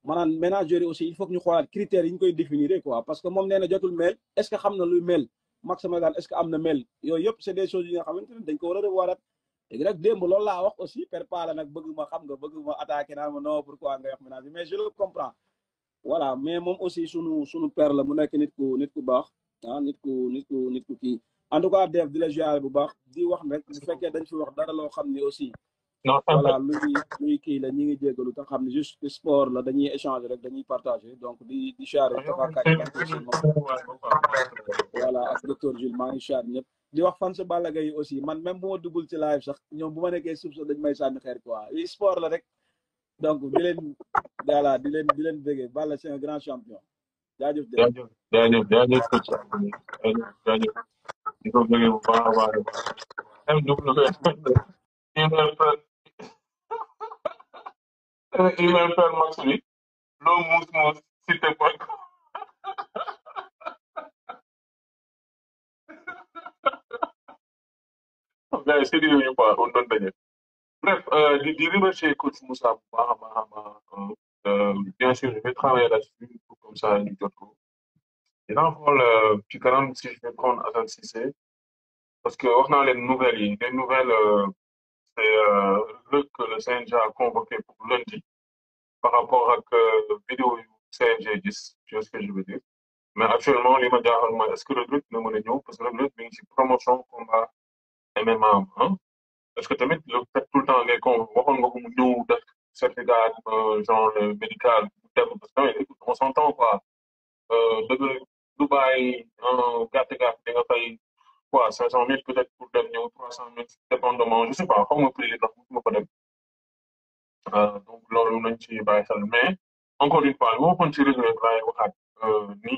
maanaam managers yi aussi il faut que ñu xoolaat critères yi ñu koy définir quoi parce que moom nee na jotul mail est-ce que xam na luy mail Max Mbargane est-ce que am na mail yooyu yëpp c'est des choses yi nga xamante ne dañ ko war a revoirat léegi nag démb loolu laa wax aussi perpala nag bëgg ma attaquer naa ma non pourquoi nga wax manager mais je le comprends voilà mais moom aussi sunu père la mu nekk nit ku baax nit ku kii en tout cas def di la ziar bu baax di wax rek bu fekkee dañ fi wax dara loo xam ne aussi voilà luy kii la ñi ngi jéggalu te xam ne juste sport la dañuy échanger rek dañuy partager donc di ziar voilà ak docteur Jules maa ngi ziar ñëpp di wax fan sa Balla Gaye aussi man même bu ma duggul ci live sax ñoom bu ma nekkee suuf sax dañ may sànni xeer quoi li sport la rek donc di leen bëggee Balla c'est un grand champion jaajëf di ko bëggee bu baax a baax email per max bi loo muus Siteu point gars yi sérieux ñu quoi on doon daje bref di remercier coach Moussa bu baax a baax bien sûr je vais travailler là-dessus pour comme ça ñu jot ko dinaa xool ci kanam si je vais prendre Assane Cissé parce que wax naa leen nouvelles yi les nouvelles c'est que le CNG a convoqué pour lundi par rapport ak vidéo yu CNG gis tu vois ce que je veux dire mais actuellement li ma jaaxal mooy est-ce que le Reug na mën a ñëw parce que le Reug mi ngi ci promotion combat MMA hein est-ce que tamit le fait tout le temps ngay con waxoon nga ko mu ñëw def certificat genre médical dem parce que écoute on s'entend quoi dëgg Dubaï gàtt di nga fay quoi 500 000 peut-être pour dem ñëw 300 000 dépendamment je sais pas xaw ma prix ndax ma ko dem donc loolu nañ ci bàyyi xel mais encore une fois li ma waxoon ci réseau yi laay waxaat ni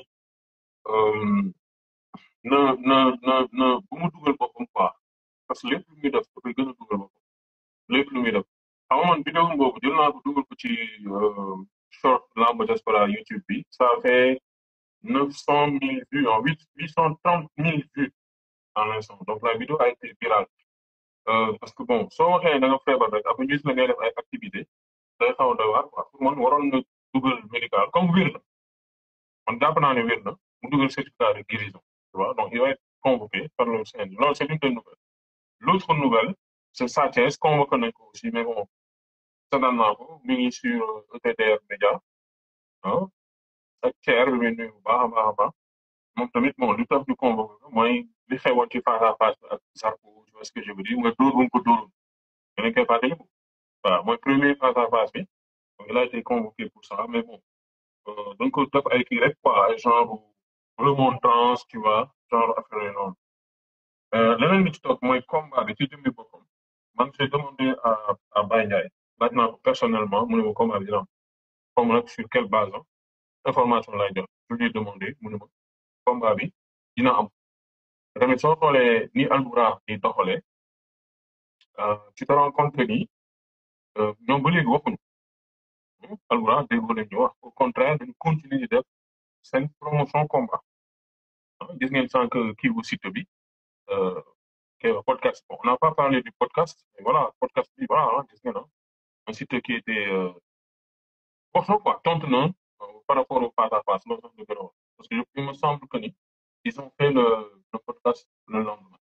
na bu mu dugal boppam quoi parce que lépp lu muy def dafay gën a dugal boppam lépp lu muy def xam nga man vidéo boobu jël naa ko dugal ko ci short Lamb Diaspora YouTube bi ça fait 900 000 vues en 830 000 vues en l'instant donc la vidéo a été virale parce que bon soo waxee da nga feebar rek après ñu gis la ngay def ay activités day xaw a doy waar quoi pour man waroon nga dugal médical comme wér na man jàpp naa ne wér na mu dugal certificat de guérison tu vois donc il va être convoqué par le CNG loolu c'est une des nouvelles l'autre nouvelle c'est Sa Thiès convoqué nañ ko aussi mais bon seetaan naa ko mi ngi sur ETDR Média ah ak Thier bi muy nuyu bu baax a baax a baax moom tamit bon lu tax ñu convoqué ko mooy li xewoon ci face à face ak Zarko tu vois ce que je veux dire mooy dóor bu mu ko dóoroon dañ koy fàttali ko voilà mooy premier face à face bi donc il a été convoqué pour ça mais bon donc def ay kii rek quoi ay genre remontrance tu vois genre affaire yooyu noonu leneen li ci topp mooy combat bi ci jëmmi boppam man j'ai demandé à Baye Ndiaye laaj naa ko personnellement mu ne ma combat bi dina am comme nag sur quelle base information lay jot je lui ai demandé mu ne ma combat bi dina am tamit soo xoolee ni Alboura di doxalee tu te rends compte que ni ñoom ba léegi waxuñu Alboura déggoo leen ñu wax au contraire dañu continuer di def seen promotion combat gis ngeen sànq kii bu site bi podcast bon on n'a pas parlé du podcast mais voilà podcast bi voilà gis ngeen un site qui était wax na quoi tontu na par rapport au face à face loolu sax dëgg la wax parce que il me semble que ni ils ont fait le podcast le lendemain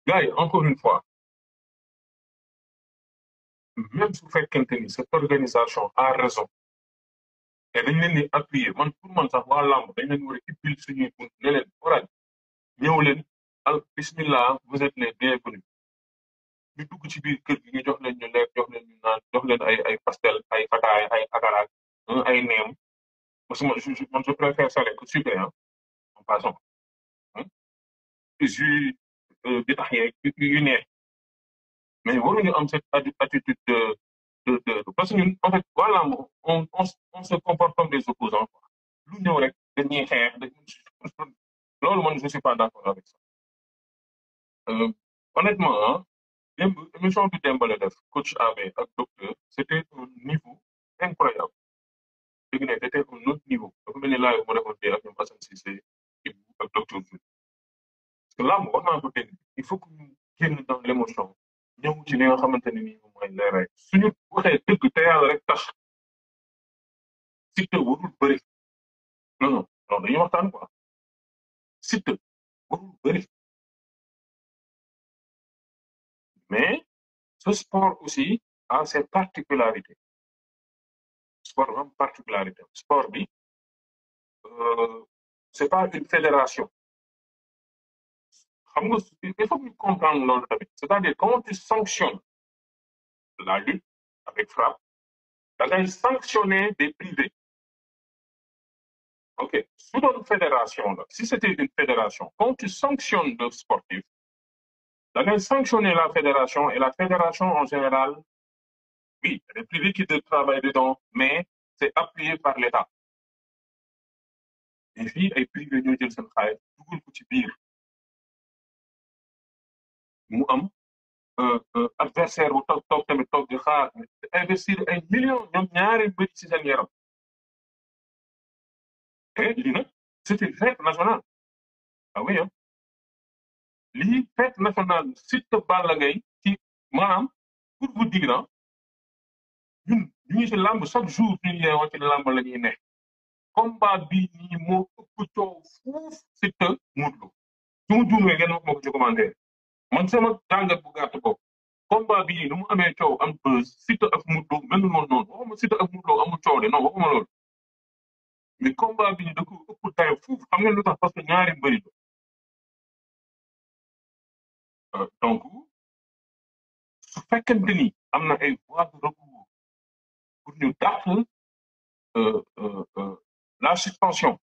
gars yi encore une fois même su fekkente ni cette organisation a raison et dañ leen di appuyer man pour man sax waa làmb dañ leen war a ibbil suñuy bunt ne leen oral ñëw leen al bismillah vous êtes les bienvenus ñu dugg ci biir kër gi ñu jox leen ñu lekk jox leen ñu naan jox leen ay pastel ay fataay ay akaraak ay neem parce que man je préfère salé que sucré en passant jus bi tax yeeg yu neex mais waruñu am cette attitude de parce que ñun en fait waa làmb on se comporte comme des opposants quoi lu ñëw rek dañuy xeex loolu man je suis pas d'accord avec ça honnêtement démb émission bi démb la def coach AB ak docteur c'était un niveau incroyable dégg ne c'était un autre niveau dafa mel ni laay mu defoon fii ak ñoom Assane Cissé ak docteur Diouf parce que làmb wax naa ko dégg il faut que ñu génn dans l'émotion ñëw ci li nga xamante ne nii moom mooy leeral suñu waxee dëgg te yàlla rek tax Siteu warul bëri non dañuy waxtaan quoi Siteu warul bëri mais ce sport aussi a ses particularités sport am particularité sport bi c'est pas une fédération xam nga il faut que ñu comprendre loolu tamit c'est-à-dire quand tu sanctionnes la lutte avec frappe da ngay sanctionner des privés ok su doon fédération la si c'était une fédération quand tu sanctionnes le sportif da ngay sanctionner la fédération et la fédération en général oui les privés qui travaillent dedans mais c'est appuyé par l'État et fii ay privés ñoo jël seen xaalis dugal ko ci biir mu am adversaire bu toog tamit toog di xaar investir ay millions ñoom ñaari mbëri ci seen yaram et lii nag c'est une fête nationale ah oui lii fête nationale Siteu Balla Gaye ci maanaam pour vous dire ñun ñu ngi ci làmb chaque jour ñu yeewoo ci làmb la ñuy ne combat bii nii moo ëpp coow fuuf Siteu Modou Lô su ma juumee ngeen wax ma ko ci commentaire man sama jàngat bu gàtt ko combat bii nu mu amee coow am buzz Siteu ak Modou Lô mel noonu waxuma Siteu ak Modou Lô amul coow de non waxuma loolu mais combat bii da ko ëpp tayo fuuf xam ngeen lu tax parce que ñaari mbëri donc su fekkente ni am na ay voies de recours pour ñu dàq la suspension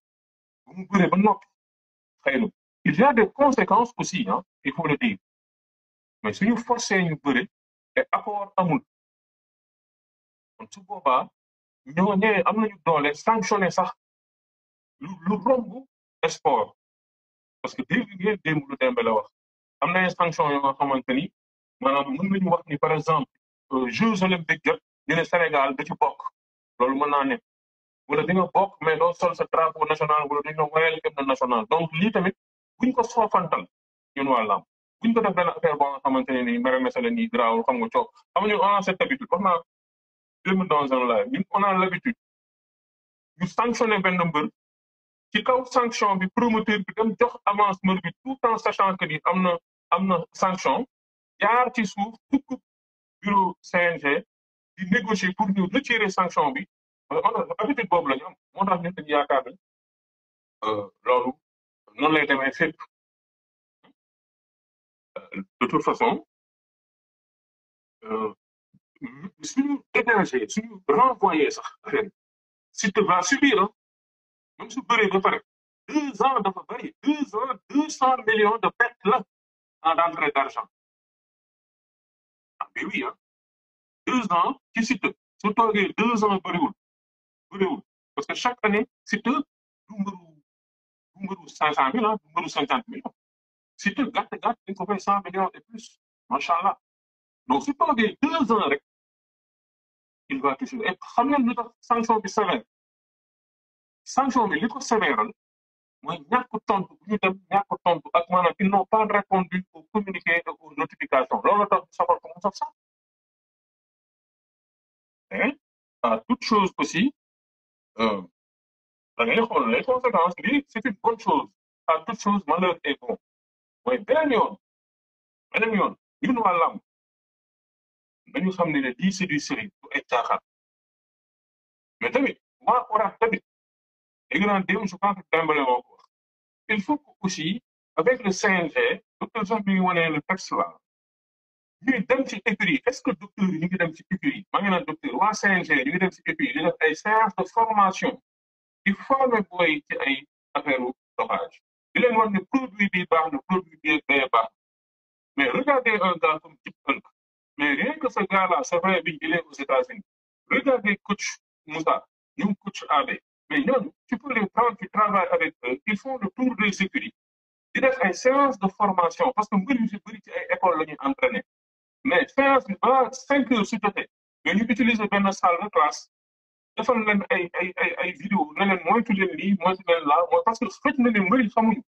bu mu bëree ba noppi xëy na il y a des conséquences aussi il faut le dire mais suñu forcé ñu bëri te accord amul kon su boobaa ñoo ñëwee am nañu doole sanctionné sax lu romb sport parce que dégg ngeen démb lu Demba la wax am na ay sanctions yoo nga xamante ni maanaam mën nañu wax ni par exemple Jeux olympiques jot ñu ne Sénégal da ci bokk loolu mën naa ne wala di nga bokk mais doo sol sa drapeau national wala di nga wayal hymne national donc lii tamit buñ ko soofantal ñun waa làmb buñ ko def benn affaire boo nga xamante ne nii mere mesale nii grawul xam nga coow xam nga ñun on a cette habitude wax naa démb dans un live ñun on a l'habitude ñu sanctionné benn mbër ci kaw sanction bi promoteur bi dem jox avance mbër bi tout en sachant que ni am na sanction jaar ci suuf tukk bureau CNG di négocier pour ñu retirer sanction bi habitude boobu la ñu am moo tax ñun dañu yaakaar ne loolu noonu lay demee fépp de toute façon suñu dégagé suñu renvoyé sax Siteu va subir même su bëree ba pare 2 ans dafa bëri 2 ans 200 millions de pertes là en entrée d'argent ah mais oui 2 ans ci Siteu su toogee 2 ans bëriwul parce que chaque année Siteu du mbëru 500 000 du mbëru 50 millions Siteu gàtt dañ ko fay 100 millions et plus macha allah donc su toogee 2 ans rek il va toujours et xam ngeen lu tax sanction bi sévère sanction bi li ko sévéral mooy ñàkk tontu bu ñu dem ñàkk tontu ak maanaam ils n'ont pas répondu aux communiqués et aux notifications loolu tax safal ko mu saf sax mais à toute chose aussi da ngay xool les conséquences lii c'est une bonne chose à toute chose malheur est bon mooy beneen yoon ñun waa làmb dañu xam ne lii c'est du sérieux du ay caaxaan mais tamit waa ORAC tamit léegi naan démb je pense que Dembélé moo ko wax il faut que aussi avec le CNG docteur Jean bi wane le texte là ñuy dem ci écurie est-ce que docteur yi ñu ngi dem ci écurie maa ngi naan docteur waa CNG ñu ngi dem ci écurie di def ay séances de formation di former booy ci ay affaire dopage di leen wax ne produit bi baax na produit bi day baax mais regardez un gars comme Chip Hunt mais rien que ce gars-là c'est vrai bi il est aux États-Unis regardez coach Moussa ñoom coach Abe mais ñooñu tu peux les prendre tu travailles avec eux ils font le tour des écuries di def ay séances de formation parce que mbir yu si bëri ci ay école la ñuy entraîner mais séance bi ba 5 heures su jotee mais ñu utiliser benn salle de classe defal leen ay vidéo ne leen moytu leen lii moytu leen laa mooy parce que xëj na ne mbëri xamuñu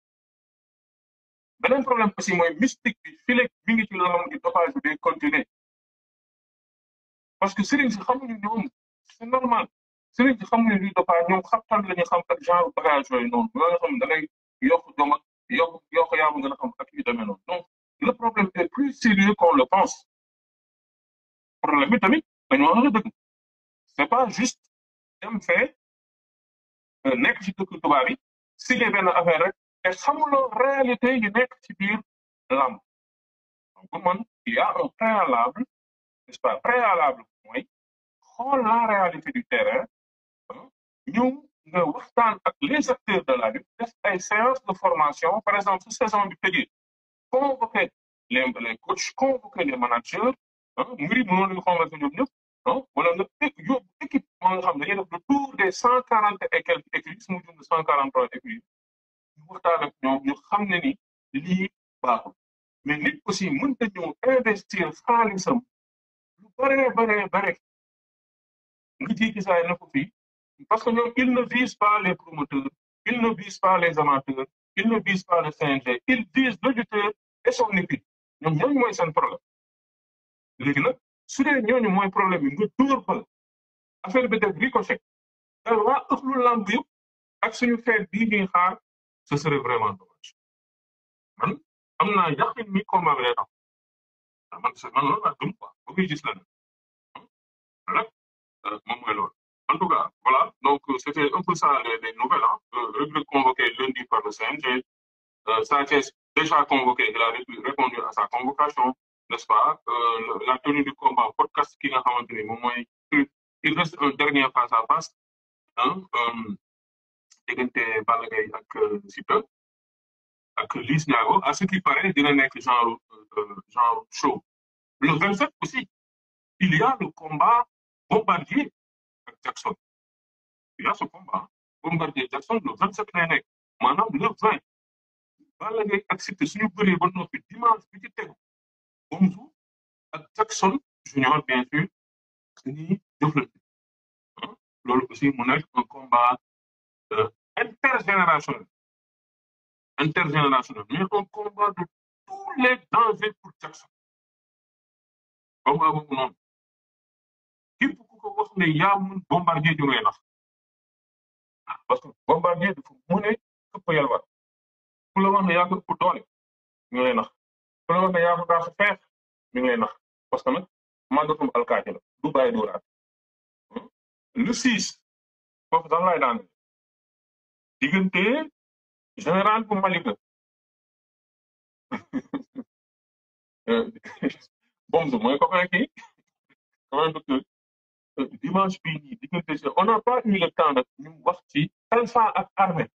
beneen problème aussi mooy mystique bi fileeg mi ngi ci loolu di dopage bi day continuer parce que sëriñ si xamuñu ñoom c'est normal sëriñ si xamuñu luy dopage ñoom xabtal la ñu xam ak genre bagage yooyu noonu yoo nga xam ne da ngay yokk jom ak yokk yaa gën a xam ak yu demee noonu donc le problème est plus sérieux qu'on le pense problème bi tamit dañu wax la dëgg c'est pas juste dem fee nekk ci dëkk tubaab yi signé benn affaire rek te xamuloo réalité yi nekk ci biir lamb donc man il y a un préalable n'est-ce pas préalable mooy xool la réalité du terrain ñëw nga waxtaan ak les acteurs de la lutte def ay séances de formation par exemple su saison bi tëjee convoquer les coachs convoquer les managers mbiri mënoon nañu convoquer ñoom ñëpp wala nga yóbbu équipe moo nga xam ne dañuy def le tour des 140 et quelques écuries su ma jum 143 écuries ñu waxtaan ak ñoom ñu xam ne ni lii baaxul mais nit aussi mënta ñëw investir xaalisam lu bare nga jékki saay na ko fii parce que ñoom ils ne visent pas les promoteurs ils ne visent pas les amateurs ils ne visent pas le CNG ils visent le lutteur et son équipe ñoom ñooñu mooy seen problème léegi nag su dee ñooñu mooy problème yi nga dóor ba affaire bi def ricochet dal waa ëxlu lamb yëpp ak suñu feet bii ñuy xaar ce serait vraiment dommage man am naa yaqin mi combat bi lay tax man loolu laa gëm quoi ba muy gis la nag moom mooy loolu en tout cas voilà donc c'était un peu ça les nouvelles Reug Reug convoqué lundi par le CNG Sa Thiès déjà convoqué il a répondu à sa convocation n'est-ce pas la tenue du combat podcast ki nga xamante ni moom mooy il reste un dernier face à face diggante Balla Gaye ak Siteu ak Liss Ndiago à ce qui paraît dina nekk genre show le 27 aussi il y a le combat Bombardier ak Jackson il y a ce combat Bombardier Jackson le 27 lay nekk maanaam le 20 Balla Gaye ak Siteu suñu bëree ba noppi dimanche bi ci tegu Omzo ak Jackson junior bien sûr dañuy jëflante loolu aussi mu nekk un combat intergénérationnel mais un combat de tous les dangers pour Jackson combat boobu noonu képp ku ko wax ne yaa mun Bombardier ju ngay nax parce que Bombardier dafa mën a ëpp yalwaat ku la wax ne yaa ko ëpp doole ñu ngi lay nax ku la wax ne yaa ko daa xeex ñu ngi lay nax parce que nag màggatum alkaati la du bàyyi dóoraat le 6 foofu sax laay daan diggante général bu Malika Bomz mooy copain kii copain docteur dimanche bii nii diggante on n'a pas eu le temps nag ñu wax ci Talfa ak Armée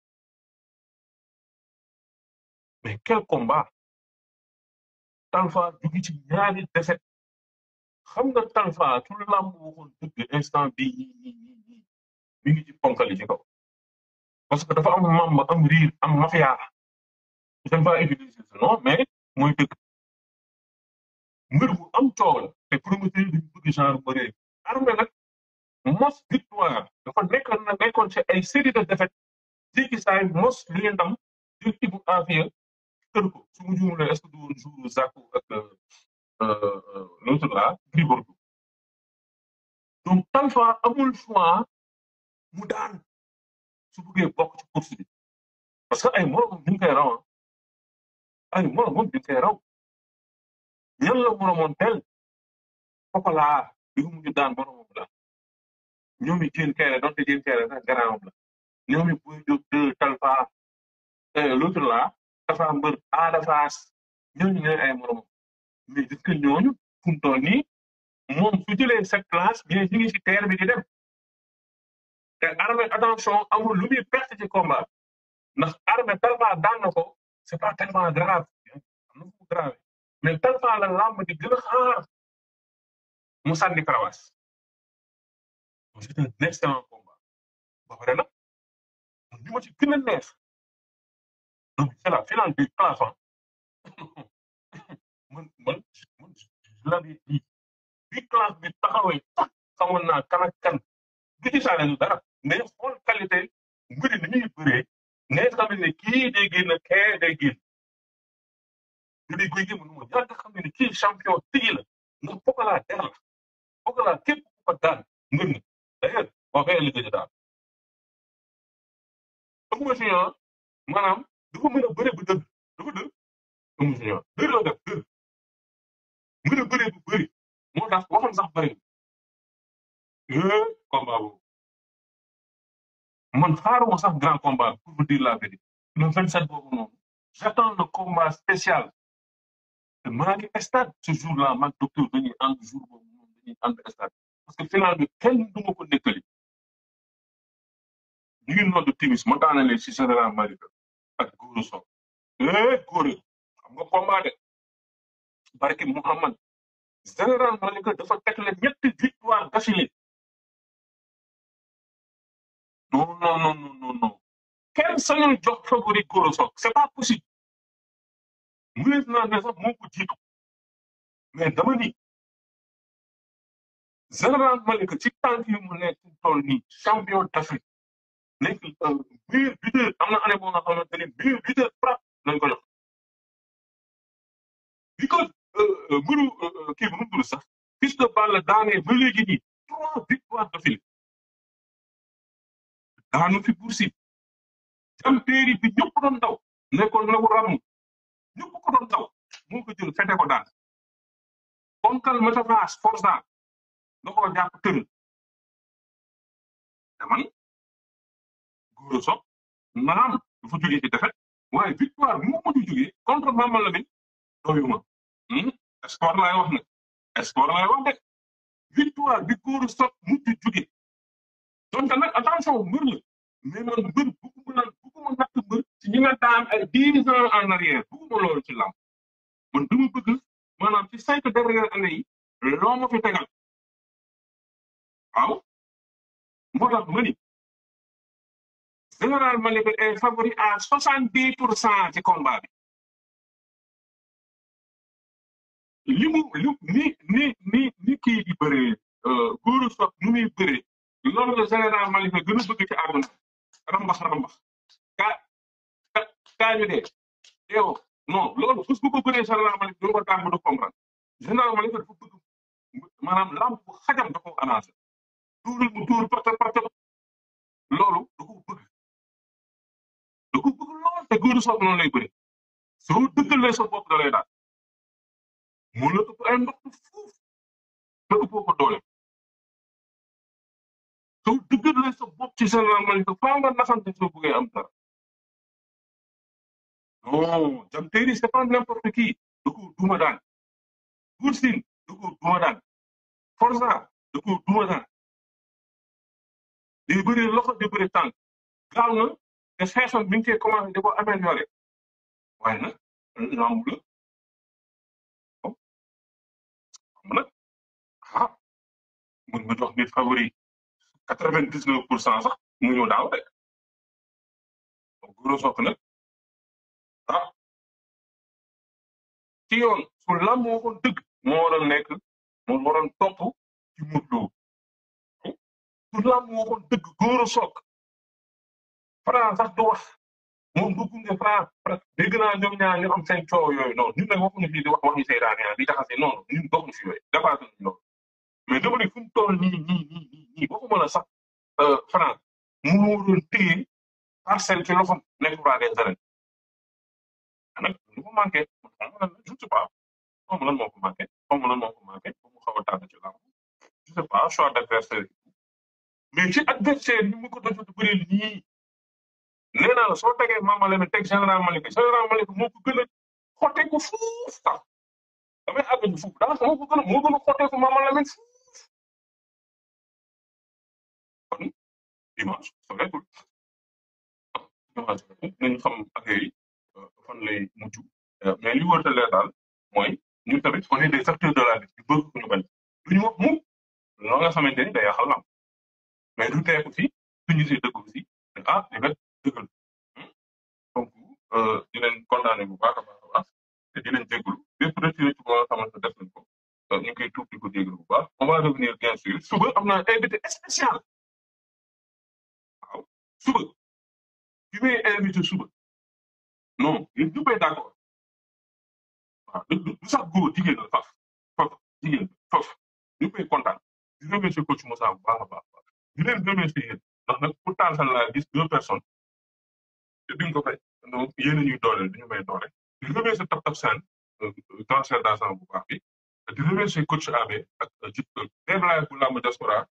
mais quel combat Talfa jugi ci ñaari défaite xam nga Talfa su lamb waxoon dëgg instant bii mi ngi ci ponkali ci kaw parce que dafa am mamba am riir am mafia j'aime pas utiliser ce nom mais mooy dëgg mbir bu am coow la te promoteur dañu bëgg genre bëree Armée nag mos victoire dafa nekkoon ci ay série de défaites jéggi saay mos li ndam jël Ibou Afia kër ko su mu juumlee est-ce que du woon jour Zarko ak l'autre là Gris Bordeaux donc Talfa amul choix mu daan su bëggee bokk ci course bi parce que ay moromam ñu ngi koy raw ay moromam ñu ngi koy raw ñan la moromoon tel Pokola bi mu mujj daan moromam la ñoom it Diène Kairé donte Diène Kairé sax garaawam la ñoom it Boy Diop de Talfa l'autre là dafa mbër Ada Fass ñooñu ñooy ay moromam mais gis nga ñooñu fu mu toll nii moom su jëlee cette place mais ñu ngi ci terre bi di dem te Armée attention amul lu muy perte ci combat ndax Armée Talfa daan na ko c'est pas tellement grave am na fu grave mais Talfa la lamb di gën a xaar mu sànni karawaas c'est un excellent combat ba pare nag li ma ci gën a neex donc c'est la finale du classe man je l'avais dit bi classe bi taxawee sax xamoon naa kan ak kan du ci saa leen dara mais xool qualité mbiri ni ñuy bëree ngay xam ne kii day génn kee day génn ñu di koy génn mu ñàkk xam ne kii champion tigi la ndax Pokola der la Pokola képp ku ko daan ngën na d'ailleurs boo koy liggéey daal Eumeu Junior maanaam dafa mën a bëre bu dëgg dafa dëgg Eumeu Junior dëgg la def dëgg mën a bëre bu bëri moo tax waxam sax bëri combat boobu man xaaruma sax grand combat pour vous dire la vérité le 27 boobu noonu j'attends le combat spécial te maa ngi stade ce jour là man docteur dañuy ànd jour boobu noonu dañuy ànd stade parce que final bi kenn du ma ko nekkali ñu ngi noonu timis ma daanale si général Malika ak Gora Sock Gora xam nga combat de barki Mouhamad général Malika dafa teg la ñetti victoire d'affilée non kenn sañul jox favori Gora Sock c'est pas possible mu naa ne sax moo ko jiitu mais dama ni général Malika ci tànk yi mu nekk toll nii champion d'Afrique nekk meilleur buteur am na année boo nga xamante ni meilleur buteur frappe lañ ko jox because mbëru kii bu nu tudd sax Fils de Balla daanee ba léegi nii 3 victoires d'affilée daanu fi Boursi jam téeri bi ñëpp doon daw nekkoon na ko ràmm ñëpp ko doon daw moo ko jël fete ko daan ponkal Matafas Forza da koo jàpp tëral te man Gora Sock naam dafa jógee ci défaite waaye victoire bi mu mujj jógee contre Mama Lamine doyuma sport laay wax nag sport laay wax de victoire bi Gora Sock mujj jógee donc nag attention mbër la mais man mbër bëgguma natt mbër ci ñi nga daan ay 10 ans en arrière bëgguma loolu ci lamb man dama bëgg maanaam ci 5 dernières années yi loo ma fi tegal waaw moo tax ma ni général Malika est favori à 70% ci combat bi li mu ni kii di bëree Gora Sock nu muy bëree loolu la général Malika gën a bëgg ci àdduna rambax kaa ñu dee yow non loolu bés bu ko bëree général Malika du ko daan ba du comprendre général Malika dafa bëgg maanaam lamb bu xajam da ko annoncé tuurul mu tuur parta loolu da ko bëgg ko bëgg lool te góor soog noonu lay bëri soo dëggalee sa bopp da lay daal moo la ëpp ay ndox fuuf te ëppoo ko doole soo dëggalee sa bopp ci Général Malika faa nga naxante soo bëggee am dara non Diam Terry c'est pas n'importe qui da ko duma daan Bour Sine da ko duma daan Forza da ko duma daan day bëri loxo di bëri tànk gaaw na te xeexam bi ñu koy commencé di ko amélioré waaye nag lamb la xam nag mun nga jox nit favori 99% sax mu ñëw daaw de donc Gora Sock nag ci yoon su lamb waxoon dëgg moo waroon nekk moo waroon topp ci Modou Lo su lamb waxoon dëgg Gora Sock Franc sax du wax moom du gunge Franc dégg naa ñoom ñaar ñu am seen coow yooyu noonu ñun nag waxuñu fii di wax ñu seytaane di jaxase noonu ñun doxuñu fi yooyu dépassé nañu loolu mais dama ne fu mu toll nii waxuma la sax Franc mu waroon téye parcelle ci loxom nekk roi des arènes nag lu ko manqué je ne sais pas xaw ma lan moo ko manqué ba mu xaw a tànn ci lamb je sais pas choix d'adversaire mais ci adversaire ni mu ko doon bëri nii nee naa la soo tegee Mama Lamine teg Général Malika moo ko gën a xottee ko fuuf sax damay àgg ñu fuuf daanaka moo gën a xottee ko Mama Lamine fuuf kon dimanche soreetul nañu xam affaire yi fan lay mujj mais li wërta leer daal mooy ñun tamit on est des acteurs de la lutte ñu bëgg ko ñu bañ duñu wax mu loo nga xamante ni day yàqal lamb mais du tee aussi suñu si dëgg aussi di nga dëggal donc di leen condamné bu baax a baax te di leen jégalu bépp retiré ci boo xamante def nañ ko ñu ngi koy tuub di ko jégalu bu baax on va revenir bien sûr suba am na invité spécial waaw suba ki may invité suba non yéen ñu koy d'accord waaw du sax góor jigéen la faf ñu koy kontaan di remercier coach Moussa bu baax a baax di leen remercier yéen ndax nag pour taal la gis 2 personnes te duñ ko fay donc yéen a ñuy dooleel du ñu may doole di remercier Tap Sène transfert d'argent bu baax bi di remercier coach AB ak Déblaye bu lamb diaspora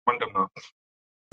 man dem naa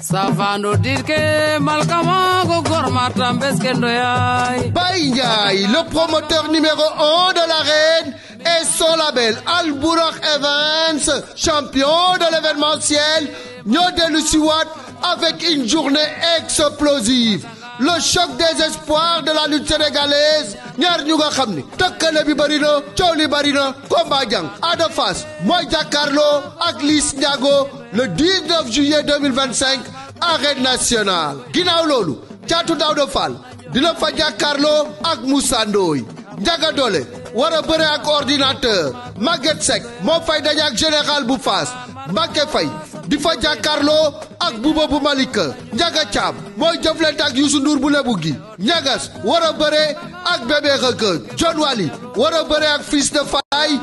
Savano dirke malkamago gormatam beskendo yai. Baye Ndiaye, le promoteur numéro 1 de l'arène et son label Albourakh Events, champion de l'événementiel, ñoo dellu si waat avec une journée explosive. Le choc des espoirs de la lutte sénégalaise ñaar ñu nga xam ni tëkkale bi bëri na coow li bëri na combat jàng Ada Fass mooy jàkkaarloo ak Liss Ndiago le 19 juillet 2025 arène nationale. ginnaaw loolu Caatu Daouda Fall dina fa jàkkaarloo ak Moussa Ndoye. Ndiaga Dolé war a bëre ak ordinateur. Maguette Seck moo fay daje ak général bu Fass. Mbacké Faye di fa jàkkaarloo ak Bouba bu Malika. Ndiaga Thiam mooy jëflante ak Youssou Ndour bu Lebu gi. Ñagas war a bëre ak Bébé Reug. John Wally war a bëre ak Fils de Faye.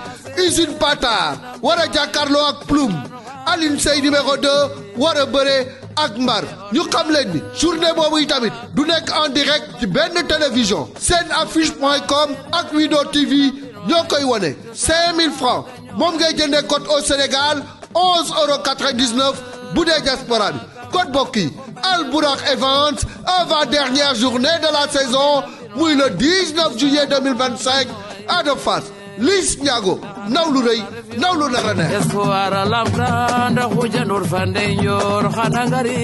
Usine Patar war a jàkkaarloo ak Ploum. Aline Sey numéro 2 war a bëre ak Mbar. ñu xam leen ni journée boobu yi tamit du nekk en direct ci benn télévision. Senaffiche.com ak Wido TV ñoo koy wone 5000 francs moom ngay jëndee code au Sénégal 11,99 € bu dee diaspora bi code bokk yi Albourakh Events avant dernière journée de la saison muy le 19 juillet 2025 Ada Fass Liss Ndiago naw lu rëy naw lu nar a neex. Espoir lamta ndax xujanur fande njoor xana ngari